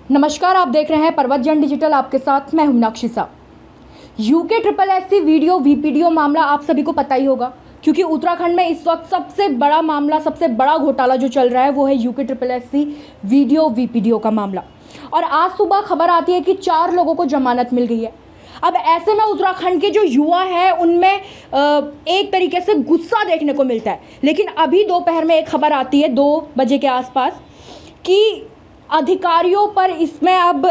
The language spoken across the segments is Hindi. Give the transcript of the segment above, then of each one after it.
नमस्कार, आप देख रहे हैं पर्वत जन डिजिटल। आपके साथ मैं हूं मीनाक्षी साहब। यूके SSSC वीडियो वीपीडीओ मामला आप सभी को पता ही होगा, क्योंकि उत्तराखंड में इस वक्त सबसे बड़ा मामला, सबसे बड़ा घोटाला जो चल रहा है वो है यूके SSSC वीडियो वीपीडीओ का मामला। और आज सुबह खबर आती है कि 4 लोगों को जमानत मिल गई है। अब ऐसे में उत्तराखंड के जो युवा हैं उनमें एक तरीके से गुस्सा देखने को मिलता है। लेकिन अभी दोपहर में एक खबर आती है 2 बजे के आसपास कि अधिकारियों पर इसमें अब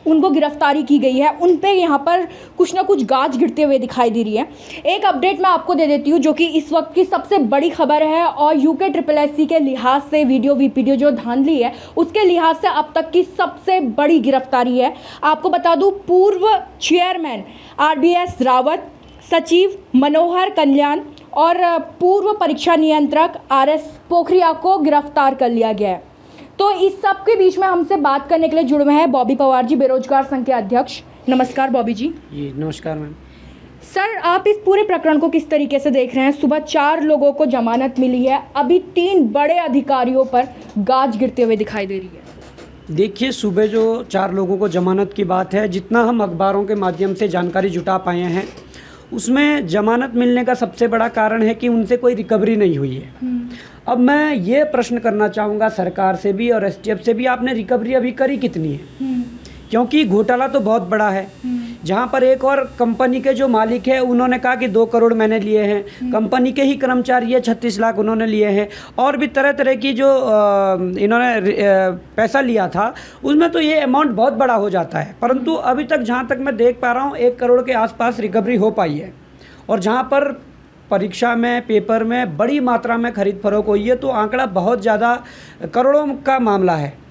उनको गिरफ्तारी की गई है, उन पे यहाँ पर कुछ ना कुछ गाज गिरते हुए दिखाई दे रही है। एक अपडेट मैं आपको दे देती हूँ जो कि इस वक्त की सबसे बड़ी खबर है, और यूके SSSC के लिहाज से वीडियो वीपीडीओ जो धांधली है उसके लिहाज से अब तक की सबसे बड़ी गिरफ्तारी है। आपको बता दूँ, पूर्व चेयरमैन RBS रावत, सचिव मनोहर कल्याण और पूर्व परीक्षा नियंत्रक RS पोखरिया को गिरफ्तार कर लिया गया है। तो इस सब के बीच में हमसे बात करने के लिए जुड़े हुए हैं बॉबी पवार जी, बेरोजगार संघ के अध्यक्ष। नमस्कार बॉबी जी। जी नमस्कार मैम। सर, आप इस पूरे प्रकरण को किस तरीके से देख रहे हैं? सुबह 4 लोगों को जमानत मिली है, अभी 3 बड़े अधिकारियों पर गाज गिरते हुए दिखाई दे रही है। देखिए, सुबह जो 4 लोगों को जमानत की बात है, जितना हम अखबारों के माध्यम से जानकारी जुटा पाए हैं, उसमें जमानत मिलने का सबसे बड़ा कारण है कि उनसे कोई रिकवरी नहीं हुई है। अब मैं ये प्रश्न करना चाहूँगा सरकार से भी और STF से भी, आपने रिकवरी अभी करी कितनी है? क्योंकि घोटाला तो बहुत बड़ा है। जहाँ पर एक और कंपनी के जो मालिक है उन्होंने कहा कि 2 करोड़ मैंने लिए हैं, कंपनी के ही कर्मचारी है 36 लाख उन्होंने लिए हैं, और भी तरह तरह की जो इन्होंने पैसा लिया था, उसमें तो ये अमाउंट बहुत बड़ा हो जाता है। परंतु अभी तक जहाँ तक मैं देख पा रहा हूँ 1 करोड़ के आसपास रिकवरी हो पाई है। और जहाँ पर परीक्षा में, पेपर में बड़ी मात्रा में खरीद फरोख्त हुई है, तो आंकड़ा बहुत ज़्यादा करोड़ों का मामला है।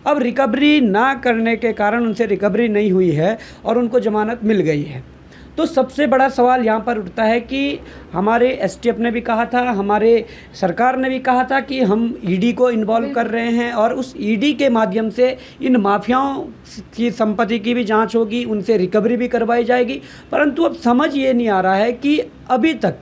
अब रिकवरी ना करने के कारण उनसे रिकवरी नहीं हुई है और उनको जमानत मिल गई है। तो सबसे बड़ा सवाल यहाँ पर उठता है कि हमारे STF ने भी कहा था, हमारे सरकार ने भी कहा था कि हम ED को इन्वॉल्व कर रहे हैं और उस ED के माध्यम से इन माफियाओं की संपत्ति की भी जांच होगी, उनसे रिकवरी भी करवाई जाएगी। परंतु अब समझ ये नहीं आ रहा है कि अभी तक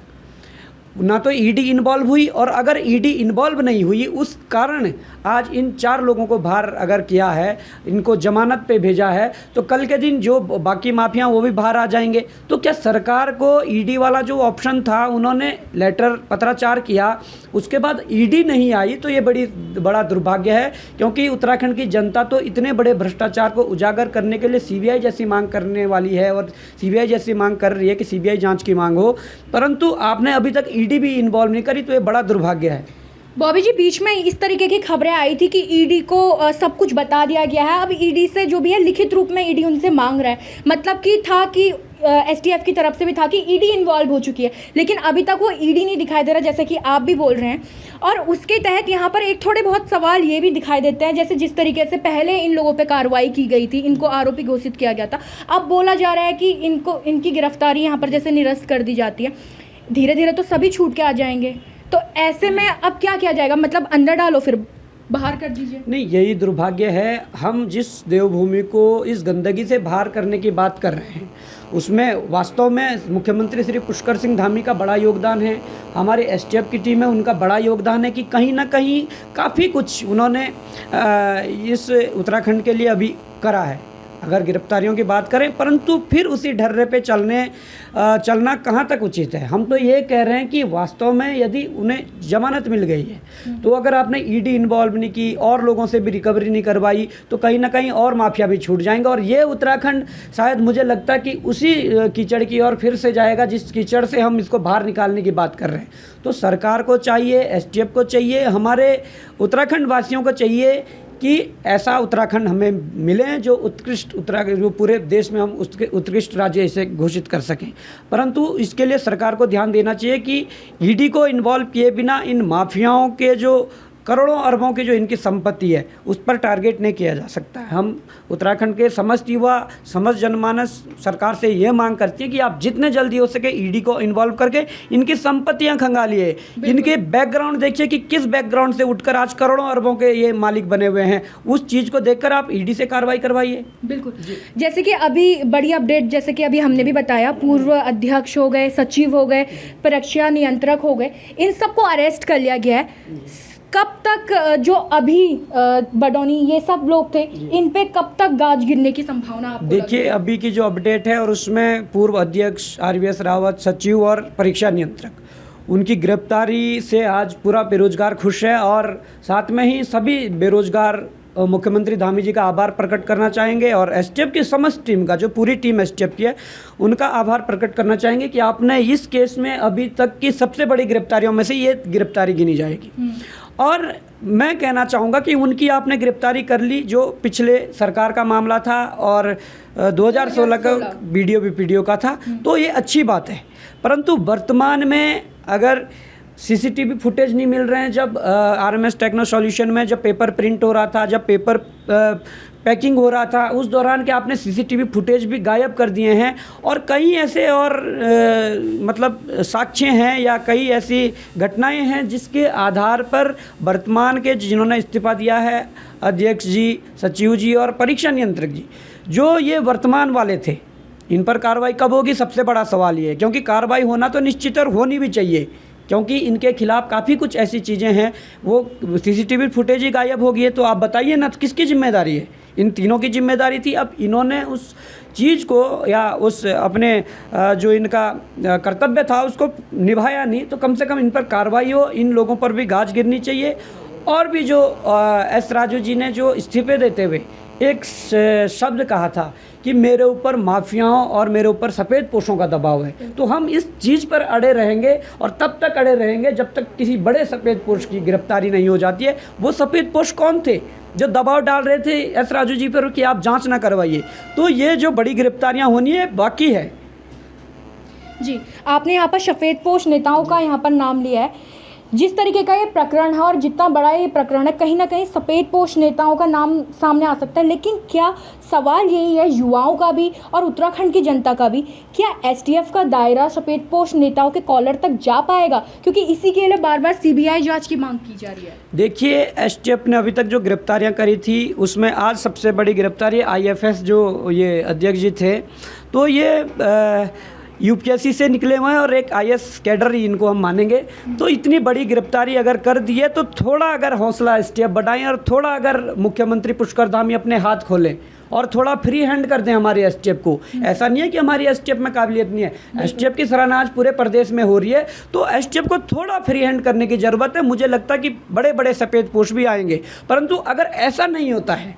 ना तो ED इन्वॉल्व हुई, और अगर ED इन्वॉल्व नहीं हुई उस कारण आज इन 4 लोगों को बाहर अगर किया है, इनको जमानत पे भेजा है, तो कल के दिन जो बाकी माफिया वो भी बाहर आ जाएंगे। तो क्या सरकार को ED वाला जो ऑप्शन था, उन्होंने लेटर पत्राचार किया, उसके बाद ED नहीं आई, तो ये बड़ा दुर्भाग्य है। क्योंकि उत्तराखंड की जनता तो इतने बड़े भ्रष्टाचार को उजागर करने के लिए CBI जैसी मांग करने वाली है, और CBI जैसी मांग कर रही है कि CBI जाँच की मांग हो, परंतु आपने अभी तक ED भी इन्वॉल्व नहीं करी, तो ये बड़ा दुर्भाग्य है। बॉबी जी, बीच में इस तरीके की खबरें आई थी कि ED को सब कुछ बता दिया गया है। अब ED से जो भी है लिखित रूप में ED उनसे मांग रहा है, मतलब कि था कि STF की तरफ से भी था कि ED इन्वॉल्व हो चुकी है, लेकिन अभी तक वो ED नहीं दिखाई दे रहा, जैसे कि आप भी बोल रहे हैं। और उसके तहत यहाँ पर एक थोड़े बहुत सवाल ये भी दिखाई देते हैं, जैसे जिस तरीके से पहले इन लोगों पे कार्रवाई की गई थी, इनको आरोपी घोषित किया गया था, अब बोला जा रहा है कि इनकी गिरफ्तारी यहाँ पर जैसे निरस्त कर दी जाती है। धीरे धीरे तो सभी छूट के आ जाएंगे, तो ऐसे में अब क्या किया जाएगा? मतलब अंदर डालो फिर बाहर कर दीजिए? नहीं, यही दुर्भाग्य है। हम जिस देवभूमि को इस गंदगी से बाहर करने की बात कर रहे हैं, उसमें वास्तव में मुख्यमंत्री श्री पुष्कर सिंह धामी का बड़ा योगदान है, हमारे STF की टीम है, उनका बड़ा योगदान है कि कहीं ना कहीं काफ़ी कुछ उन्होंने इस उत्तराखंड के लिए अभी करा है, अगर गिरफ्तारियों की बात करें। परंतु फिर उसी ढर्रे पे चलना कहाँ तक उचित है? हम तो ये कह रहे हैं कि वास्तव में यदि उन्हें जमानत मिल गई है, तो अगर आपने ED इन्वॉल्व नहीं की और लोगों से भी रिकवरी नहीं करवाई, तो कहीं ना कहीं और माफिया भी छूट जाएंगे, और ये उत्तराखंड शायद मुझे लगता है कि उसी कीचड़ की ओर फिर से जाएगा जिस कीचड़ से हम इसको बाहर निकालने की बात कर रहे हैं। तो सरकार को चाहिए, STF को चाहिए, हमारे उत्तराखंड वासियों को चाहिए कि ऐसा उत्तराखंड हमें मिले जो उत्कृष्ट उत्तराखंड, जो पूरे देश में हम उसके उत्कृष्ट राज्य इसे घोषित कर सकें। परंतु इसके लिए सरकार को ध्यान देना चाहिए कि ED को इन्वॉल्व किए बिना इन माफियाओं के जो करोड़ों अरबों की जो इनकी संपत्ति है उस पर टारगेट नहीं किया जा सकता है। हम उत्तराखंड के समस्त युवा, समस्त जनमानस सरकार से ये मांग करती है कि आप जितने जल्दी हो सके ED को इन्वॉल्व करके इनकी संपत्तियां खंगालिए, इनके बैकग्राउंड देखिए कि किस बैकग्राउंड से उठकर आज करोड़ों अरबों के ये मालिक बने हुए हैं, उस चीज़ को देखकर आप ED से कार्रवाई करवाइए। बिल्कुल, जैसे कि अभी बड़ी अपडेट, जैसे कि अभी हमने भी बताया, पूर्व अध्यक्ष हो गए, सचिव हो गए, परीक्षा नियंत्रक हो गए, इन सबको अरेस्ट कर लिया गया है। कब तक जो अभी बडौनी ये सब लोग थे, इन पे कब तक गाज गिरने की संभावना आपको लग रही देखिए है? अभी की जो अपडेट है और उसमें पूर्व अध्यक्ष RVS रावत, सचिव और परीक्षा नियंत्रक, उनकी गिरफ्तारी से आज पूरा बेरोजगार खुश है और साथ में ही सभी बेरोजगार मुख्यमंत्री धामी जी का आभार प्रकट करना चाहेंगे और एसटीएफ की समस्त टीम का, जो पूरी टीम एसटीएफ की है, उनका आभार प्रकट करना चाहेंगे कि आपने इस केस में अभी तक की सबसे बड़ी गिरफ्तारियों में से ये गिरफ्तारी गिनी जाएगी। और मैं कहना चाहूँगा कि उनकी आपने गिरफ्तारी कर ली, जो पिछले सरकार का मामला था और 2016 का वीडियो वीपीडियो का था, तो ये अच्छी बात है। परंतु वर्तमान में अगर सीसीटीवी फुटेज नहीं मिल रहे हैं, जब RMS टेक्नो सॉल्यूशन में जब पेपर प्रिंट हो रहा था, जब पेपर पैकिंग हो रहा था, उस दौरान के आपने सीसीटीवी फुटेज भी गायब कर दिए हैं और कई ऐसे और मतलब साक्ष्य हैं या कई ऐसी घटनाएं हैं जिसके आधार पर वर्तमान के जिन्होंने इस्तीफा दिया है, अध्यक्ष जी, सचिव जी और परीक्षा नियंत्रक जी, जो ये वर्तमान वाले थे, इन पर कार्रवाई कब होगी, सबसे बड़ा सवाल ये है। क्योंकि कार्रवाई होना तो निश्चित और होनी भी चाहिए, क्योंकि इनके खिलाफ काफ़ी कुछ ऐसी चीज़ें हैं, वो सीसीटीवी फुटेज ही गायब हो गई है। तो आप बताइए ना, किसकी जिम्मेदारी है? इन तीनों की जिम्मेदारी थी। अब इन्होंने उस चीज़ को या उस अपने जो इनका कर्तव्य था उसको निभाया नहीं, तो कम से कम इन पर कार्रवाई हो, इन लोगों पर भी गाज गिरनी चाहिए। और भी जो एस राजू जी ने जो इस्तीफे देते हुए एक शब्द कहा था कि मेरे ऊपर माफियाओं और मेरे ऊपर सफ़ेद पोशों का दबाव है, तो हम इस चीज़ पर अड़े रहेंगे और तब तक अड़े रहेंगे जब तक किसी बड़े सफ़ेद पोश की गिरफ्तारी नहीं हो जाती है। वो सफ़ेद पोश कौन थे जो दबाव डाल रहे थे एस राजू जी पर कि आप जांच ना करवाइए? तो ये जो बड़ी गिरफ्तारियां होनी है बाकी है। जी, आपने यहाँ पर सफ़ेदपोश नेताओं का यहाँ पर नाम लिया है। जिस तरीके का ये प्रकरण है और जितना बड़ा ये प्रकरण है, कहीं ना कहीं सफ़ेदपोश नेताओं का नाम सामने आ सकता है, लेकिन क्या सवाल यही है युवाओं का भी और उत्तराखंड की जनता का भी, क्या एसटीएफ का दायरा सफ़ेदपोश नेताओं के कॉलर तक जा पाएगा? क्योंकि इसी के लिए बार बार सीबीआई जांच की मांग की जा रही है। देखिए, एसटीएफ ने अभी तक जो गिरफ्तारियां करी थी उसमें आज सबसे बड़ी गिरफ्तारी IFS जो ये अध्यक्ष जी थे, तो ये UPSC से निकले हुए हैं और एक IS कैडर ही इनको हम मानेंगे। तो इतनी बड़ी गिरफ्तारी अगर कर दी है तो थोड़ा अगर हौसला एसटीएफ बढ़ाएं और थोड़ा अगर मुख्यमंत्री पुष्कर धामी अपने हाथ खोलें और थोड़ा फ्री हैंड कर दें हमारी एसटीएफ को। ऐसा नहीं है कि हमारी एसटीएफ में काबिलियत नहीं है, एसटीएफ की सराहना आज पूरे प्रदेश में हो रही है, तो एसटीएफ को थोड़ा फ्री हैंड करने की ज़रूरत है। मुझे लगता है कि बड़े बड़े सफ़ेद पोश भी आएंगे, परंतु अगर ऐसा नहीं होता है,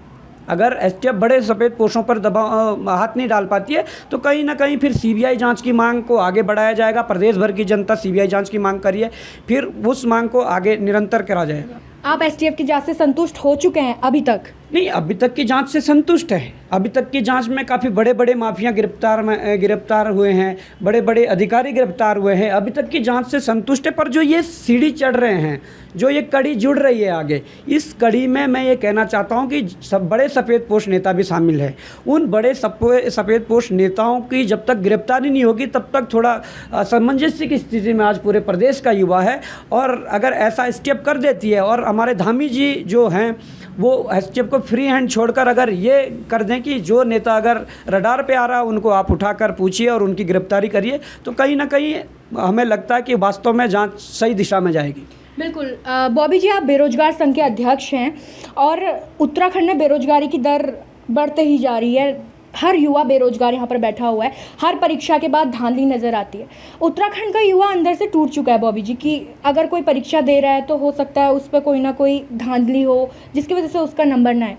अगर एसटीएफ बड़े सफ़ेद पोशों पर दबाव हाथ नहीं डाल पाती है, तो कहीं ना कहीं फिर सीबीआई जांच की मांग को आगे बढ़ाया जाएगा। प्रदेश भर की जनता सीबीआई जांच की मांग करी है, फिर उस मांग को आगे निरंतर करा जाएगा। आप एसटीएफ की जांच से संतुष्ट हो चुके हैं अभी तक? नहीं, अभी तक की जांच से संतुष्ट है। अभी तक की जांच में काफ़ी बड़े बड़े माफिया गिरफ्तार हुए हैं, बड़े बड़े अधिकारी गिरफ्तार हुए हैं। अभी तक की जांच से संतुष्ट है। पर जो ये सीढ़ी चढ़ रहे हैं, जो ये कड़ी जुड़ रही है आगे, इस कड़ी में मैं ये कहना चाहता हूँ कि सब बड़े सफ़ेदपोश नेता भी शामिल है। उन बड़े सफ़ेदपोश नेताओं की जब तक गिरफ्तारी नहीं होगी तब तक थोड़ा असमंजस्य की स्थिति में आज पूरे प्रदेश का युवा है। और अगर ऐसा स्टेप कर देती है और हमारे धामी जी जो हैं वो एसटीएफ को फ्री हैंड छोड़कर अगर ये कर दें कि जो नेता अगर रडार पे आ रहा है उनको आप उठाकर पूछिए और उनकी गिरफ्तारी करिए, तो कहीं ना कहीं हमें लगता है कि वास्तव में जांच सही दिशा में जाएगी। बिल्कुल। बॉबी जी, आप बेरोजगार संघ के अध्यक्ष हैं और उत्तराखंड में बेरोजगारी की दर बढ़ते ही जा रही है। हर युवा बेरोजगार यहाँ पर बैठा हुआ है, हर परीक्षा के बाद धांधली नज़र आती है। उत्तराखंड का युवा अंदर से टूट चुका है बॉबी जी, कि अगर कोई परीक्षा दे रहा है तो हो सकता है उस पर कोई ना कोई धांधली हो जिसकी वजह से उसका नंबर ना आए।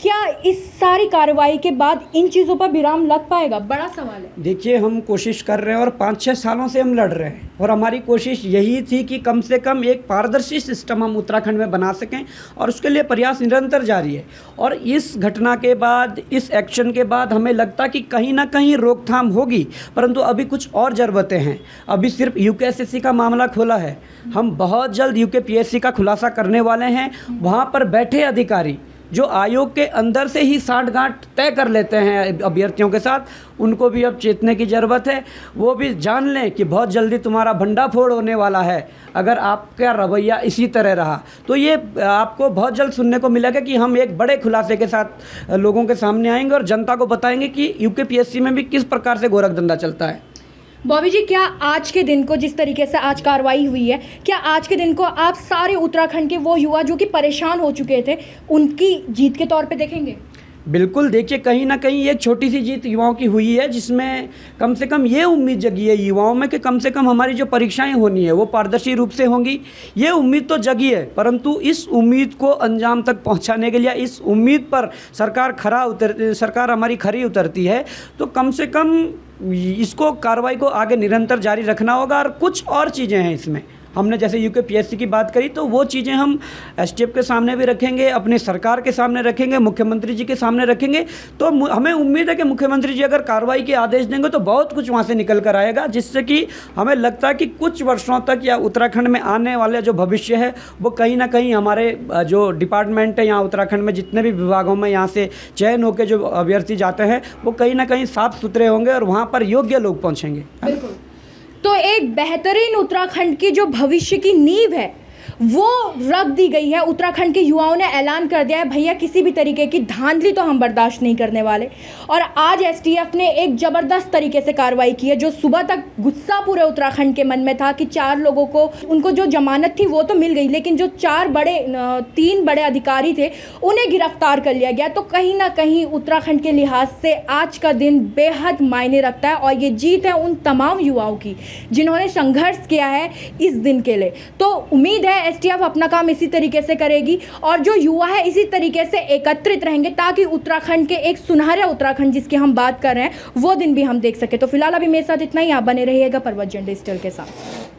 क्या इस सारी कार्रवाई के बाद इन चीज़ों पर विराम लग पाएगा? बड़ा सवाल है। देखिए, हम कोशिश कर रहे हैं और 5-6 सालों से हम लड़ रहे हैं और हमारी कोशिश यही थी कि कम से कम एक पारदर्शी सिस्टम हम उत्तराखंड में बना सकें और उसके लिए प्रयास निरंतर जारी है। और इस घटना के बाद, इस एक्शन के बाद हमें लगता कि कहीं ना कहीं रोकथाम होगी, परंतु अभी कुछ और ज़रूरतें हैं। अभी सिर्फ UKSSC का मामला खोला है, हम बहुत जल्द UKPSC का खुलासा करने वाले हैं। वहाँ पर बैठे अधिकारी जो आयोग के अंदर से ही साठगांठ तय कर लेते हैं अभ्यर्थियों के साथ, उनको भी अब चेतने की ज़रूरत है। वो भी जान लें कि बहुत जल्दी तुम्हारा भंडाफोड़ होने वाला है अगर आपका रवैया इसी तरह रहा। तो ये आपको बहुत जल्द सुनने को मिलेगा कि हम एक बड़े खुलासे के साथ लोगों के सामने आएंगे और जनता को बताएंगे कि UKPSC में भी किस प्रकार से गोरखधंधा चलता है। बॉबी जी, क्या आज के दिन को, जिस तरीके से आज कार्रवाई हुई है, क्या आज के दिन को आप सारे उत्तराखंड के वो युवा जो कि परेशान हो चुके थे उनकी जीत के तौर पे देखेंगे? बिल्कुल, देखिए कहीं ना कहीं एक छोटी सी जीत युवाओं की हुई है, जिसमें कम से कम ये उम्मीद जगी है युवाओं में कि कम से कम हमारी जो परीक्षाएं होनी है वो पारदर्शी रूप से होंगी। ये उम्मीद तो जगी है, परंतु इस उम्मीद को अंजाम तक पहुंचाने के लिए, इस उम्मीद पर सरकार हमारी खरी उतरती है, तो कम से कम इसको कार्रवाई को आगे निरंतर जारी रखना होगा। और कुछ और चीज़ें हैं इसमें, हमने जैसे यूकेपीएससी की बात करी, तो वो चीज़ें हम एसटीएफ के सामने भी रखेंगे, अपने सरकार के सामने रखेंगे, मुख्यमंत्री जी के सामने रखेंगे। तो हमें उम्मीद है कि मुख्यमंत्री जी अगर कार्रवाई के आदेश देंगे तो बहुत कुछ वहाँ से निकल कर आएगा, जिससे कि हमें लगता है कि कुछ वर्षों तक या उत्तराखंड में आने वाले जो भविष्य है वो कहीं ना कहीं हमारे जो डिपार्टमेंट है यहाँ उत्तराखंड में, जितने भी विभागों में यहाँ से चयन होकर जो अभ्यर्थी जाते हैं, वो कहीं ना कहीं साफ सुथरे होंगे और वहाँ पर योग्य लोग पहुँचेंगे। बिल्कुल। तो एक बेहतरीन उत्तराखंड की जो भविष्य की नींव है वो रख दी गई है। उत्तराखंड के युवाओं ने ऐलान कर दिया है, भैया किसी भी तरीके की धांधली तो हम बर्दाश्त नहीं करने वाले। और आज एसटीएफ ने एक ज़बरदस्त तरीके से कार्रवाई की है। जो सुबह तक गुस्सा पूरे उत्तराखंड के मन में था कि 4 लोगों को, उनको जो जमानत थी वो तो मिल गई, लेकिन जो 3 बड़े अधिकारी थे उन्हें गिरफ्तार कर लिया गया। तो कहीं ना कहीं उत्तराखंड के लिहाज से आज का दिन बेहद मायने रखता है और ये जीत है उन तमाम युवाओं की जिन्होंने संघर्ष किया है इस दिन के लिए। तो उम्मीद है एसटीएफ अपना काम इसी तरीके से करेगी और जो युवा है इसी तरीके से एकत्रित रहेंगे ताकि उत्तराखंड के एक सुनहरा उत्तराखंड जिसकी हम बात कर रहे हैं वो दिन भी हम देख सके। तो फिलहाल अभी मेरे साथ इतना ही। आप बने रहिएगा पर्वत जन डिजिटल के साथ।